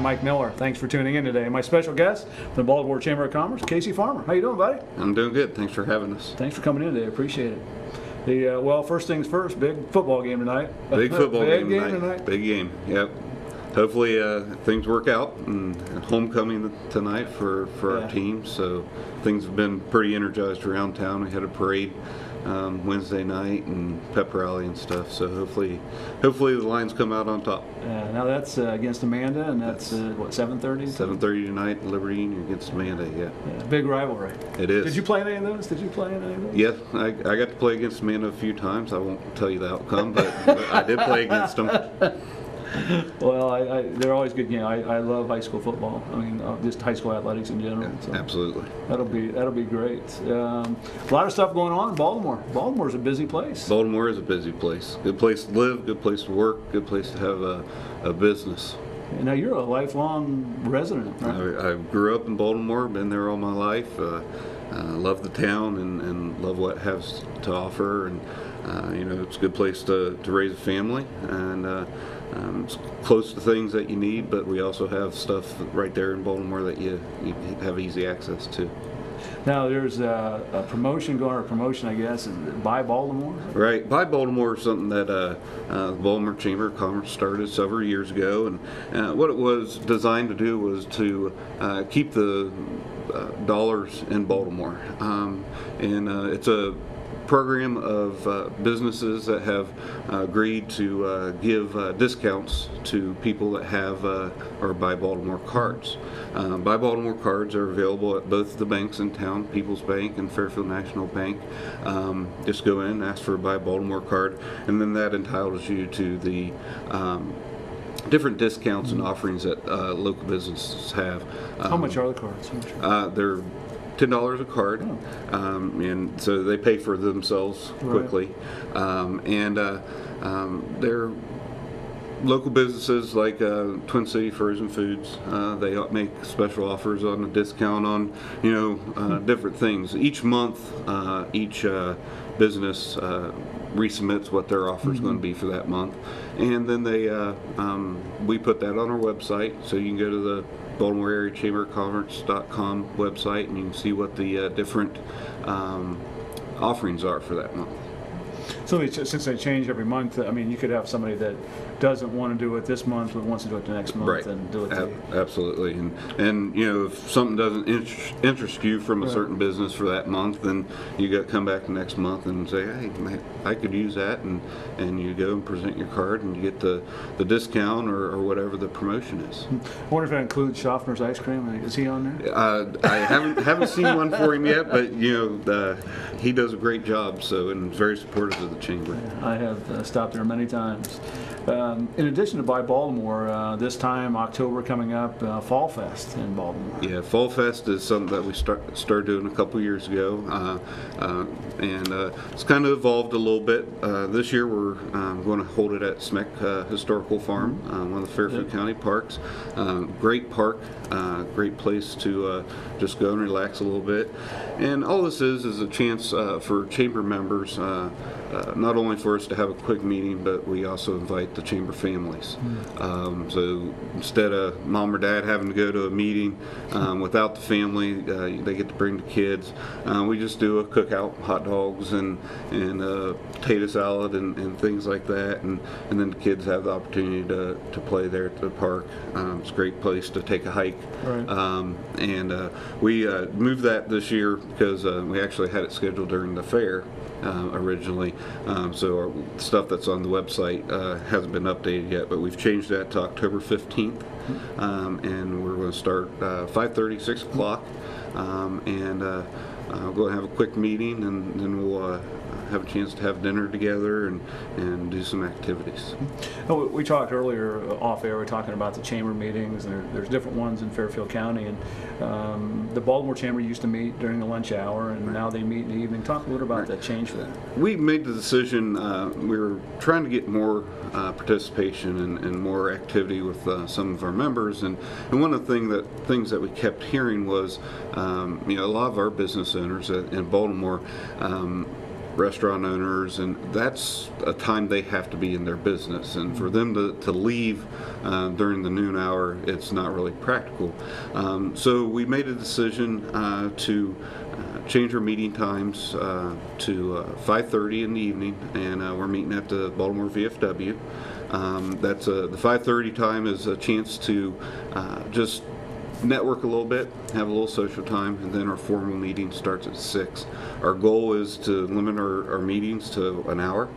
I'm Mike Miller. Thanks for tuning in today. My special guest, the Baltimore Chamber of Commerce, Kasey Farmer. How you doing, buddy? I'm doing good. Thanks for having us. Thanks for coming in today. Appreciate it. Well, first things first, big football game tonight. Big football game tonight. Big game, yep. Hopefully things work out, and homecoming tonight for our team. So things have been pretty energized around town. We had a parade Wednesday night and pep rally and stuff. So hopefully the Lions come out on top. Now that's against Amanda, and that's what, 7:30? 7:30 tonight, Liberty Union against Amanda. Yeah. Big rivalry. It is. Did you play any of those? Yes, I got to play against Amanda a few times. I won't tell you the outcome, but I did play against them. Well, they're always good games. I love high school football. I mean, just high school athletics in general. Yeah, so absolutely. That'll be great. A lot of stuff going on in Baltimore. Baltimore's a busy place. Baltimore is a busy place. Good place to live. Good place to work. Good place to have a business. Now you're a lifelong resident, right? I grew up in Baltimore. Been there all my life. Love the town and love what it has to offer. And it's a good place to raise a family, and it's close to things that you need, but we also have stuff right there in Baltimore that you have easy access to. Now there's a promotion, I guess, by Baltimore? Right. By Baltimore is something that the Baltimore Chamber of Commerce started several years ago, and what it was designed to do was to keep the dollars in Baltimore. It's a program of businesses that have agreed to give discounts to people that have or buy Baltimore cards. Buy Baltimore cards are available at both the banks in town, People's Bank and Fairfield National Bank. Just go in, ask for a Buy Baltimore card, and then that entitles you to the different discounts and offerings that local businesses have. How much are the cards? They're $10 a card, and so they pay for themselves quickly. Right. They're local businesses like Twin City Frozen Foods. They make special offers on a discount on different things. Each month, each business resubmits what their offer is going to be for that month, and then we put that on our website, so you can go to the Baltimore Area Chamber of Commerce.com website, and you can see what the different offerings are for that month. So since they change every month, I mean, you could have somebody that doesn't want to do it this month but wants to do it the next month, right, and do it absolutely. And if something doesn't interest you from a certain business for that month, then you got to come back the next month and say, hey, I could use that, and you go and present your card, and you get the discount or whatever the promotion is. I wonder if that includes Schaffner's ice cream. Is he on there? I haven't seen one for him yet, but he does a great job, and very supportive of the chamber. Yeah, I have stopped there many times. In addition to Buy Baltimore, this time October coming up, Fall Fest in Baltimore. Yeah, Fall Fest is something that we started doing a couple years ago, and it's kind of evolved a little bit. This year we're going to hold it at Smek Historical Farm, one of the Fairfield County parks. Great park, great place to just go and relax a little bit. And all this is a chance for chamber members, not only for us to have a quick meeting, but we also invite the chamber families. So instead of mom or dad having to go to a meeting without the family, they get to bring the kids. We just do a cookout, hot dogs and potato salad and things like that, and then the kids have the opportunity to play there at the park. It's a great place to take a hike. Right. We moved that this year because we actually had it scheduled during the fair originally, so our stuff that's on the website hasn't been updated yet, but we've changed that to October 15th, and we're going to start 5:30, 6 o'clock, and we're going to have a quick meeting, and then we'll have a chance to have dinner together and do some activities. We talked earlier off air, we were talking about the chamber meetings, and there's different ones in Fairfield County, and the Baltimore Chamber used to meet during the lunch hour, and now they meet in the evening. Talk a little about that change for that. We made the decision, we were trying to get more participation and more activity with some of our members, and one of the things that we kept hearing was, a lot of our business owners in Baltimore restaurant owners, and that's a time they have to be in their business. And for them to leave during the noon hour, it's not really practical. So we made a decision to change our meeting times to 5:30 in the evening, and we're meeting at the Baltimore VFW. That's the 5:30 time is a chance to just network a little bit, have a little social time, and then our formal meeting starts at 6. Our goal is to limit our meetings to an hour,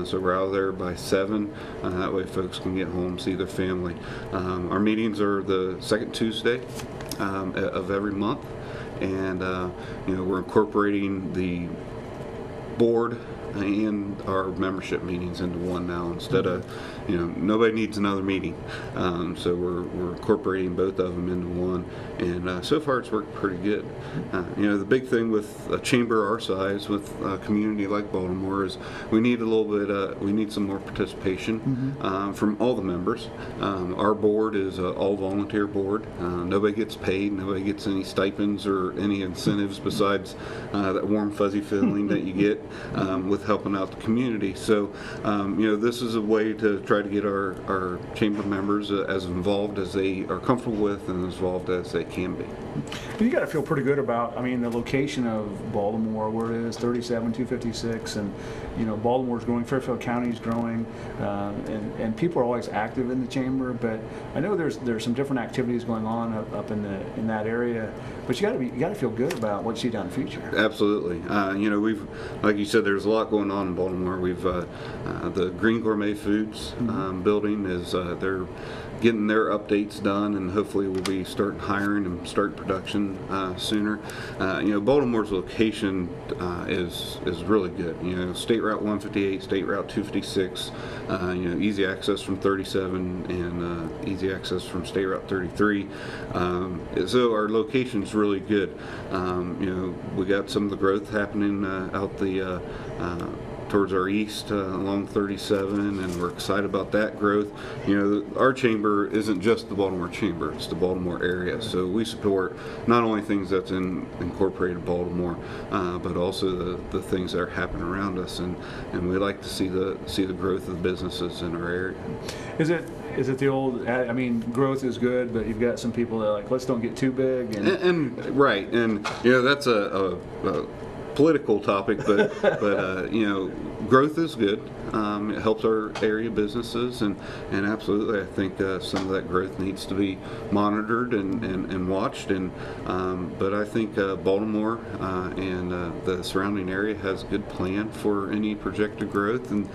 so we're out of there by 7. That way folks can get home, see their family. Our meetings are the second Tuesday of every month, and we're incorporating the board and our membership meetings into one now, instead of, nobody needs another meeting. So we're incorporating both of them into one, and so far it's worked pretty good. The big thing with a chamber our size, with a community like Baltimore, is we need a little bit, we need some more participation from all the members. Our board is an all volunteer board. Nobody gets paid, nobody gets any stipends or any incentives besides that warm fuzzy feeling that you get with helping out the community. So this is a way to try to get our chamber members as involved as they are comfortable with and as involved as they can be. You got to feel pretty good about, the location of Baltimore, where it is, 37,256, and Baltimore's growing, Fairfield County's growing, and people are always active in the chamber. But I know there's some different activities going on up in that area. But you got to feel good about what you see down the future. Absolutely. We've, like you said, there's a lot going on in Baltimore. We've the Green Gourmet Foods building is they're getting their updates done, and hopefully we'll be starting hiring and start production sooner. Baltimore's location is really good. State Route 158, State Route 256, easy access from 37, and easy access from State Route 33. So our location's really good. We got some of the growth happening out the towards our east along 37, and we're excited about that growth. Our chamber isn't just the Baltimore Chamber, it's the Baltimore area, so we support not only things that's in incorporated Baltimore, but also the things that are happening around us, and we like to see the growth of businesses in our area. Is it the old, growth is good, but you've got some people that are like, let's don't get too big, and right, and that's a political topic, but growth is good. It helps our area businesses, and absolutely, I think some of that growth needs to be monitored and watched. But I think Baltimore and the surrounding area has a good plan for any projected growth, and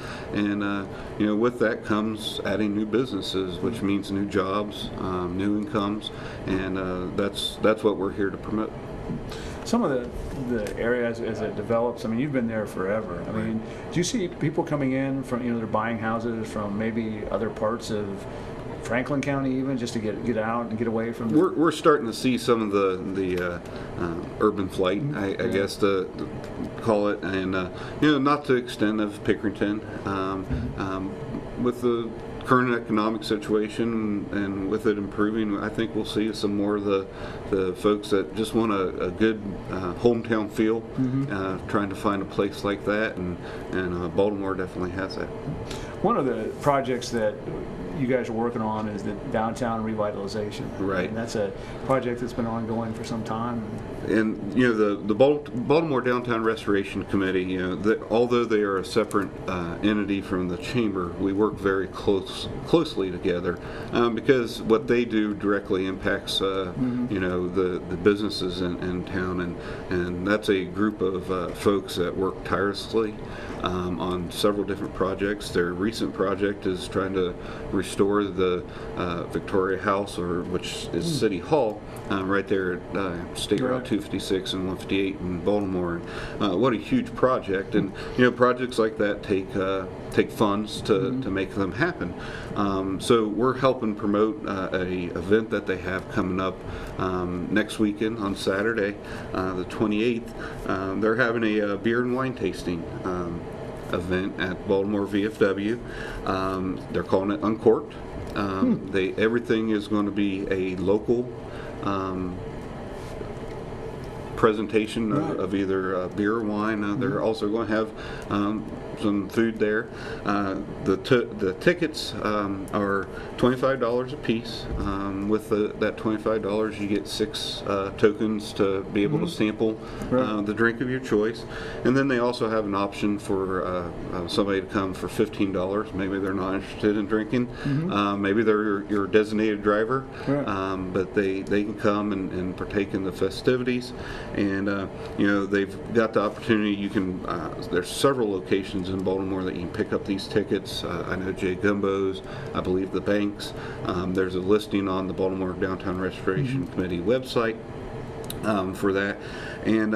with that comes adding new businesses, which means new jobs, new incomes, and that's what we're here to promote. Some of the areas as it develops, you've been there forever. Do you see people coming in from, they're buying houses from maybe other parts of Franklin County, even just to get out and get away from? We're starting to see some of the urban flight, I guess to call it, and not to the extent of Pickerington. With the current economic situation and with it improving, I think we'll see some more of the folks that just want a good hometown feel, trying to find a place like that, and Baltimore definitely has that. One of the projects that you guys are working on is the downtown revitalization. Right. And that's a project that's been ongoing for some time. And the Baltimore Downtown Restoration Committee, although they are a separate entity from the chamber, we work very closely together because what they do directly impacts the businesses in town, and that's a group of folks that work tirelessly on several different projects. Their recent project is trying to restore the Victoria House, which is City Hall, right there at State Route 256 and 158 in Baltimore. What a huge project! And projects like that take funds to make them happen. So we're helping promote a event that they have coming up next weekend on Saturday, the 28th. They're having a beer and wine tasting event at Baltimore VFW. They're calling it Uncorked. Everything is going to be a local presentation of either beer or wine. They're also going to have some food there. The tickets are $25 a piece. With that $25, you get 6 tokens to be able to sample the drink of your choice. And then they also have an option for somebody to come for $15. Maybe they're not interested in drinking. Maybe they're your designated driver, but they can come and partake in the festivities. And they've got the opportunity. You can there's several locations in Baltimore that you can pick up these tickets. I know Jay Gumbo's, I believe the Banks. There's a listing on the Baltimore Downtown Restoration Committee website for that. And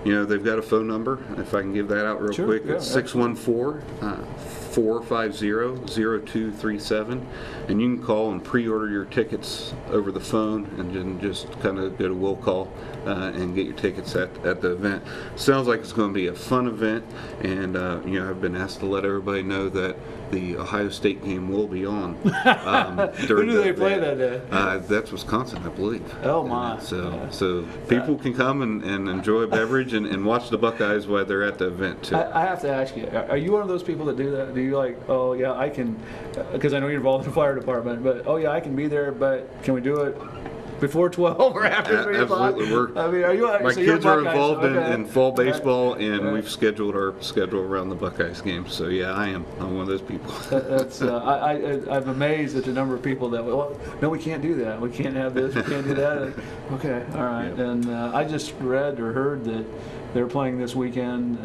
they've got a phone number, if I can give that out real quick. It's 614-450-0237, and you can call and pre-order your tickets over the phone, and then just kind of go to will call and get your tickets at the event. Sounds like it's going to be a fun event, and I've been asked to let everybody know that the Ohio State game will be on. Who do they play that day? That's Wisconsin, I believe. Oh my! So people can come and enjoy a beverage and watch the Buckeyes while they're at the event too. I have to ask you: are you one of those people that do that? Do you like, oh yeah, I can, because I know you're involved in the fire department, but oh yeah, I can be there, but can we do it before 12 or after 3 o'clock? Absolutely. Are you? My so kids are Buckeyes, involved in fall baseball, and Right. we've scheduled our schedule around the Buckeyes game. So yeah, I'm one of those people. That's I'm amazed at the number of people that no, we can't do that. We can't have this. We can't do that. Okay, all right. Yeah. And I just read or heard that they're playing this weekend.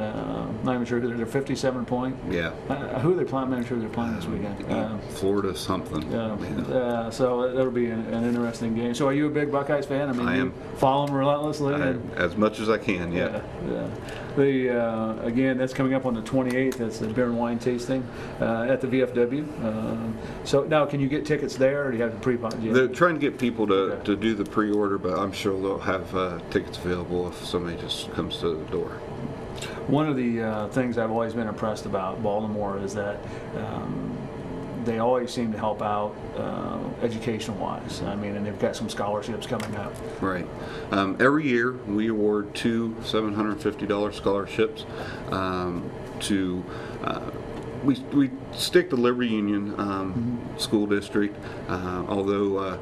Not even sure who they're 57 point. Yeah. Who are they playing? I'm not even sure who they're playing this weekend. Florida something. Yeah. So that'll be an interesting game. So are you a big Buckeyes fan? I mean, I am. You follow them relentlessly. As much as I can. Yeah. Again, that's coming up on the 28th. That's the beer and wine tasting at the VFW. So now, can you get tickets there, or do you have to pre-buy? They're trying to get people to do the pre-order, but I'm sure they'll have tickets available if somebody just comes to the door. One of the things I've always been impressed about Baltimore is that they always seem to help out education-wise. I mean, and they've got some scholarships coming up. Right. Every year we award 2 $750 scholarships to. We stick to Liberty Union School District, although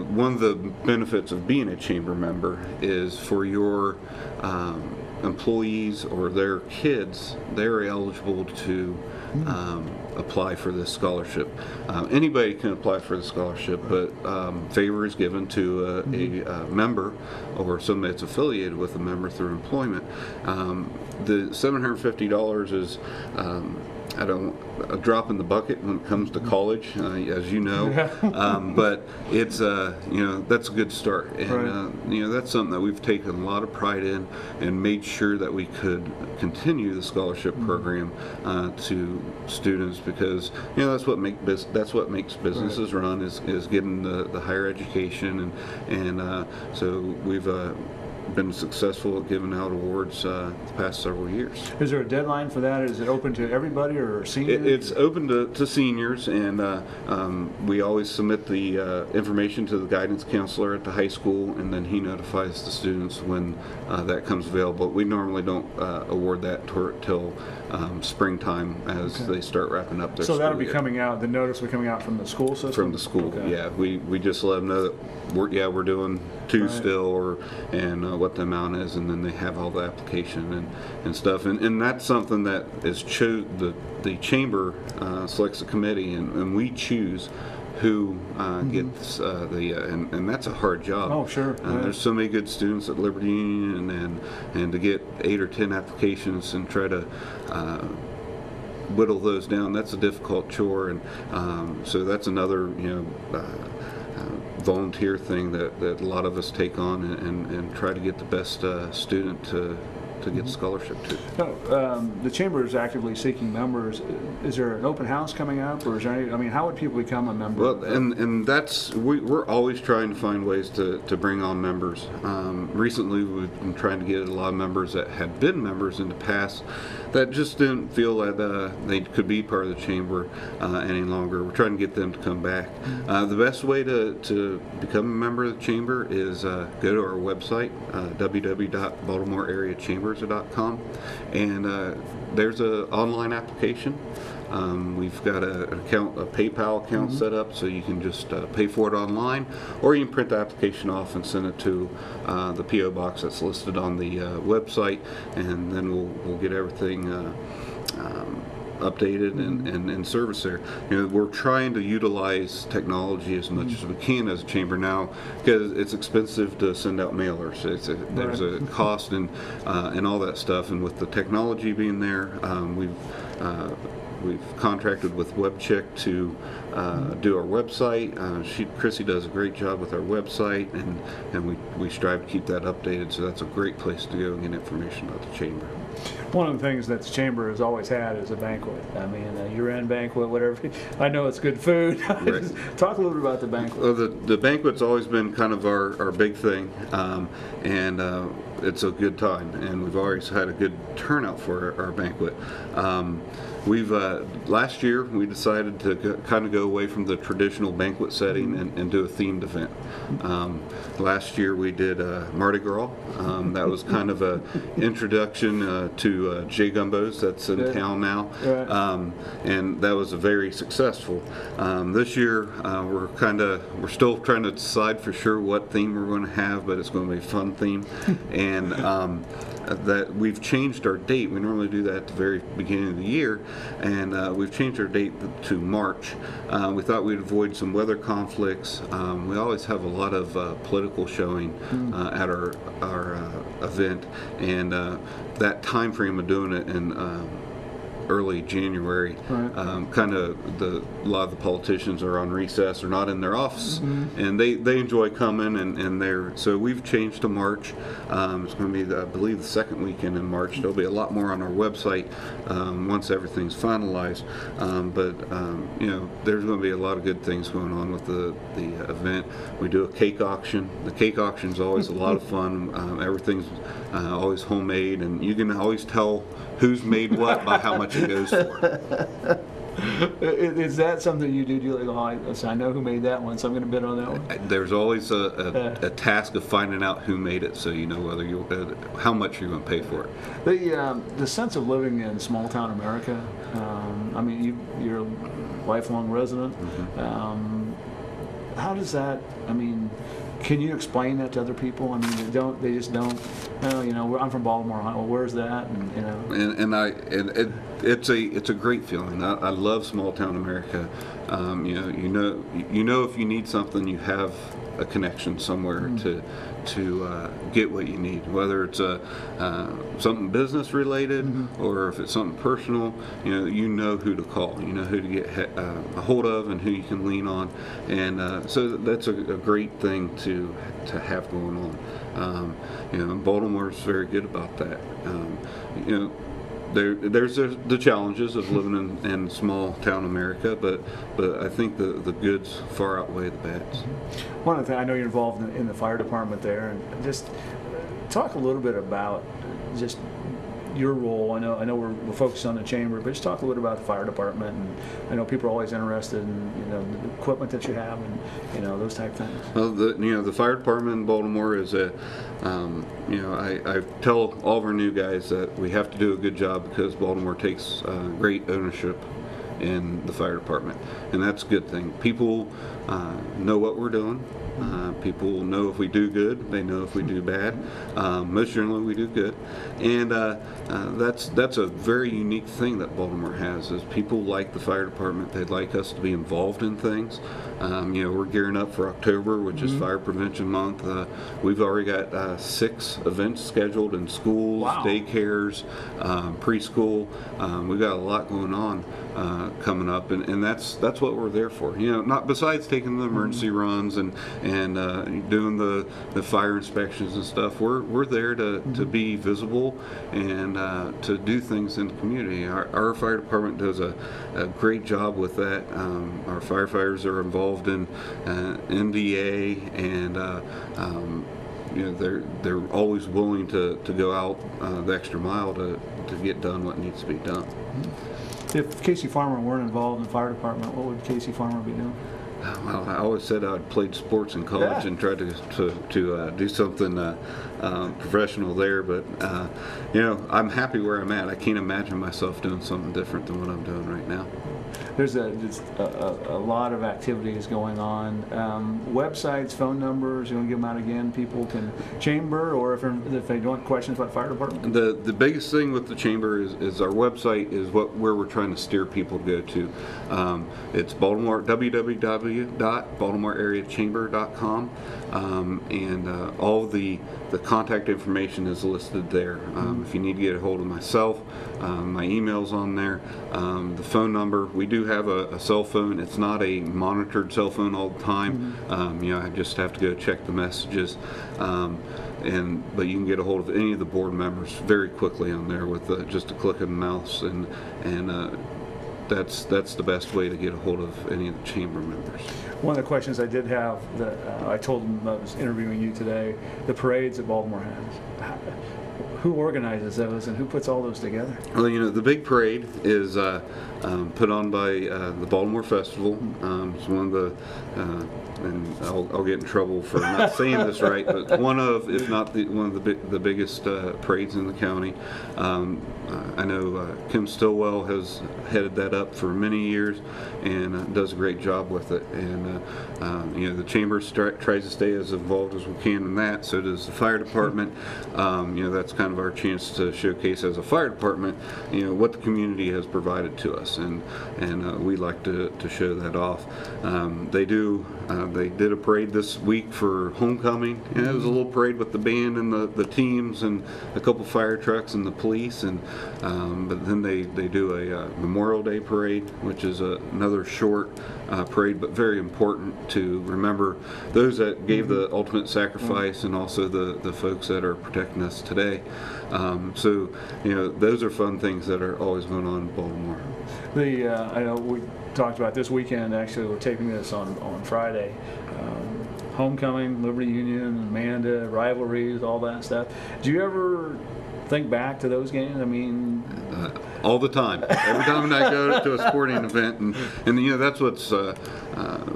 one of the benefits of being a chamber member is for your employees or their kids, they're eligible to apply for this scholarship. Anybody can apply for the scholarship, but favor is given to a member or somebody that's affiliated with a member through employment. The $750 is a drop in the bucket when it comes to college, as you know, but it's that's a good start, and that's something that we've taken a lot of pride in and made sure that we could continue the scholarship program to students, because that's what makes businesses run is getting the higher education, and so we've been successful at giving out awards the past several years. Is there a deadline for that? Is it open to everybody or seniors? It's open to seniors, and we always submit the information to the guidance counselor at the high school, and then he notifies the students when that comes available. We normally don't award that till springtime as they start wrapping up their school. So that'll be coming out, the notice will be coming out from the school system? From the school, yeah. We just let them know that we're doing 2 still, and what the amount is, and then they have all the application and stuff. And that's something that is the chamber selects a committee, and we choose who gets and that's a hard job. Oh, sure. There's so many good students at Liberty Union, and to get 8 or 10 applications and try to whittle those down, that's a difficult chore, and so that's another volunteer thing that a lot of us take on and try to get the best student to to get scholarship to. No, the chamber is actively seeking members. Is there an open house coming up, or is there any, I mean, how would people become a member? Well, and that's, we're always trying to find ways to bring on members. Recently, we've been trying to get a lot of members that had been members in the past that just didn't feel that they could be part of the chamber any longer. We're trying to get them to come back. The best way to become a member of the chamber is go to our website, www.baltimoreareachambers.com, and there's an online application. We've got a PayPal account set up, so you can just pay for it online, or you can print the application off and send it to the P.O. box that's listed on the website, and then we'll get everything updated and in service there. You know, we're trying to utilize technology as much as we can as a chamber now, because it's expensive to send out mailers. There's a cost and all that stuff, and with the technology being there, we've contracted with WebCheck to do our website. Kasey does a great job with our website, and we strive to keep that updated, so that's a great place to go and get information about the chamber. One of the things that the chamber has always had is a banquet. I mean, a year-end banquet, whatever. I know it's good food. Right. Talk a little bit about the banquet. Well, the banquet's always been kind of our big thing, and it's a good time, and we've always had a good turnout for our banquet. Last year we decided to kind of go away from the traditional banquet setting and do a themed event. Last year we did Mardi Gras. That was kind of a introduction to J Gumbos that's in town now, and that was very successful. This year we're still trying to decide for sure what theme we're going to have, but it's going to be a fun theme, and that we've changed our date. We normally do that at the very beginning of the year, and we've changed our date to March. We thought we'd avoid some weather conflicts. We always have a lot of political showing at our event, and that time frame of doing it in early January, kind of a lot of the politicians are on recess or not in their office, and they enjoy coming, and so we've changed to March. It's going to be, I believe, the second weekend in March. There'll be a lot more on our website once everything's finalized, but you know, there's going to be a lot of good things going on with the event. We do a cake auction. The cake auction is always a lot of fun. Everything's always homemade, and you can always tell who's made what by how much it goes for. Is that something you do? Do you like, I know who made that one, so I'm going to bid on that one? There's always a task of finding out who made it, so you know whether how much you're going to pay for it. The sense of living in small town America. I mean, you're a lifelong resident. How does that? I mean, can you explain that to other people? I mean, they just don't. Oh, you know, I'm from Baltimore. Well, where's that? And you know. It's a great feeling. I love small town America. You know if you need something, you have a connection somewhere to get what you need, whether it's something business related or if it's something personal. You know who to call. You know who to get a hold of and who you can lean on, and so that's a great thing to have going on. Baltimore's very good about that. There's the challenges of living in small town America, but I think the goods far outweigh the bads. One of the things, I know you're involved in the fire department there, and just talk a little bit about just your role. I know we're focused on the chamber, but just talk a little bit about the fire department. And I know people are always interested in the equipment that you have and those type of things. Well, the fire department in Baltimore is I tell all of our new guys that we have to do a good job because Baltimore takes great ownership in the fire department, and that's a good thing. People know what we're doing. People know if we do good, they know if we do bad. Most generally we do good, and that's a very unique thing that Baltimore has, is people like the fire department. They'd like us to be involved in things. We're gearing up for October, which is Fire Prevention Month. We've already got 6 events scheduled in schools, daycares, preschool. We've got a lot going on. coming up, and that's what we're there for. Not besides taking the emergency runs and doing the fire inspections and stuff. We're there to be visible and to do things in the community. Our fire department does a great job with that. Our firefighters are involved in NDA, and they're always willing to go out the extra mile to get done what needs to be done. If Kasey Farmer weren't involved in the fire department, what would Kasey Farmer be doing? Well, I always said I'd played sports in college and tried to do something professional there, but I'm happy where I'm at. I can't imagine myself doing something different than what I'm doing right now. There's just a lot of activities going on. Websites, phone numbers, you want to give them out again? People can chamber, or if they want questions about fire department? The biggest thing with the chamber is our website is where we're trying to steer people to go to. It's www.baltimoreareachamber.com, and all the contact information is listed there. If you need to get a hold of myself, my email's on there. The phone number, we do have a cell phone. It's not a monitored cell phone all the time. I just have to go check the messages. But you can get a hold of any of the board members very quickly on there with just a click of the mouse, and that's the best way to get a hold of any of the chamber members. One of the questions I did have that I told them I was interviewing you today, the parades that Baltimore has. Who organizes those and who puts all those together? Well, the big parade is put on by the Baltimore Festival. It's one of the, and I'll get in trouble for not saying this right, but one of, if not one of the biggest parades in the county. I know Kim Stillwell has headed that up for many years and does a great job with it. And the chamber tries to stay as involved as we can in that. So does the fire department. That's kind of our chance to showcase as a fire department, what the community has provided to us, and we like to show that off. They did a parade this week for homecoming. It was a little parade with the band and the teams and a couple fire trucks and the police, and but then they do a Memorial Day parade, which is another short parade, but very important to remember those that gave the ultimate sacrifice, and also the folks that are protecting us today. So those are fun things that are always going on in Baltimore. I know we talked about this weekend. Actually, we're taping this on Friday. Homecoming, Liberty Union, Amanda, rivalries, all that stuff. Do you ever think back to those games? I mean, all the time. Every time I go to a sporting event, and that's what's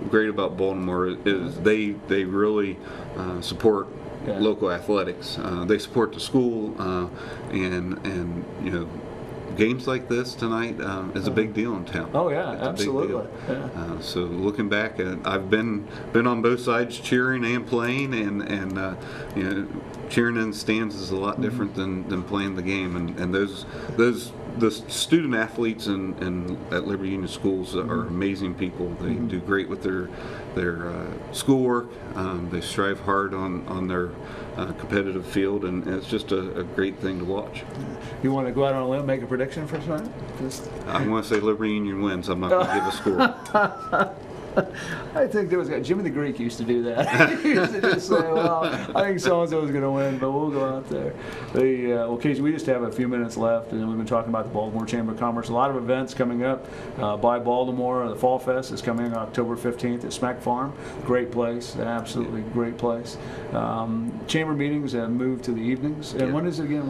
great about Baltimore is they really support local athletics. They support the school, and games like this tonight is a big deal in town. Oh yeah, it's absolutely. Yeah. So looking back, I've been on both sides, cheering and playing, and cheering in the stands is a lot different than playing the game. And the student athletes at Liberty Union schools are amazing people. They do great with their schoolwork. They strive hard on their competitive field, and it's just a great thing to watch. You want to go out on a limb, make a prediction for tonight? I want to say Liberty Union wins. I'm not going to give a score. I think there was Jimmy the Greek used to do that. He used to just say, "Well, I think so and so is going to win, but we'll go out there." Kasey, we just have a few minutes left, and we've been talking about the Baltimore Chamber of Commerce. A lot of events coming up by Baltimore. The Fall Fest is coming on October 15th at Smeck Farm. Great place, absolutely great place. Chamber meetings have moved to the evenings, and when is it again?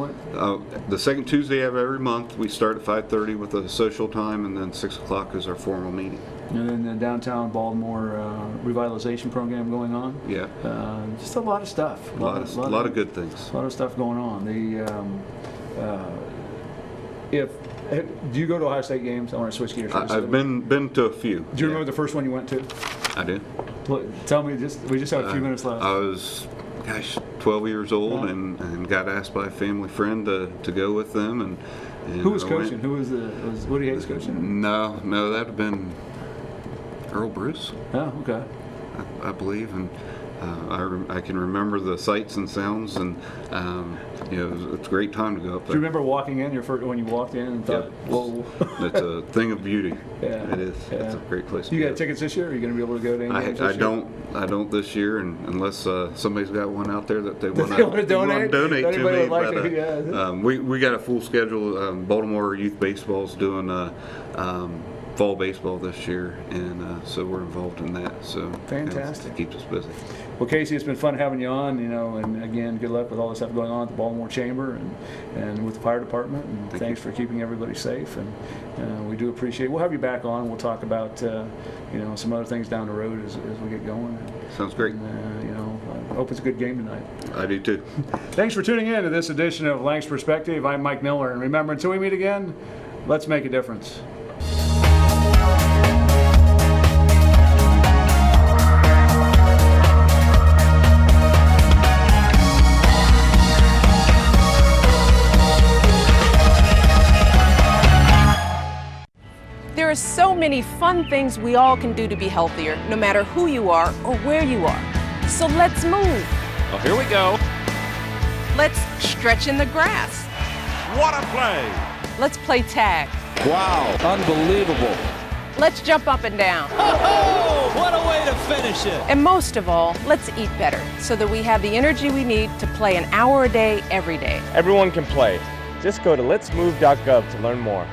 The second Tuesday of every month. We start at 5:30 with a social time, and then 6 o'clock is our formal meeting. And then the downtown Baltimore revitalization program going on. Yeah. Just a lot of stuff. A lot of good things. A lot of stuff going on. Do you go to Ohio State games? I want to switch gears. I've been to a few. Do you remember the first one you went to? I do. Tell me, we just have a few minutes left. I was, 12 years old, and got asked by a family friend to go with them. And who was coaching? Who was Woody Hayes coaching? No, that would have been Earl Bruce. Oh, okay. I believe, and I can remember the sights and sounds, and it's a great time to go up Do there. you remember walking in when you walked in and thought, whoa? It's a thing of beauty. Yeah. It is. Yeah. It's a great place to You go. got tickets this year? Are you going to be able to go to any games this year? I don't this year, and unless somebody's got one out there that they want wanna donate? to Anybody me. would like But, to, yeah. we got a full schedule. Baltimore Youth Baseball's doing fall baseball this year, and so we're involved in that. So Fantastic. It keeps us busy. Well, Kasey, it's been fun having you on, and again, good luck with all the stuff going on at the Baltimore Chamber and with the fire department, and thanks for keeping everybody safe, and we do appreciate it. We'll have you back on. We'll talk about, some other things down the road as we get going. Sounds great. I hope it's a good game tonight. I do too. Thanks for tuning in to this edition of Lang's Perspective. I'm Mike Miller, and remember, until we meet again, let's make a difference. There are so many fun things we all can do to be healthier, no matter who you are or where you are. So let's move. Oh, here we go. Let's stretch in the grass. What a play. Let's play tag. Wow, unbelievable. Let's jump up and down. Oh, what a way to finish it. And most of all, let's eat better so that we have the energy we need to play an hour a day, every day. Everyone can play. Just go to letsmove.gov to learn more.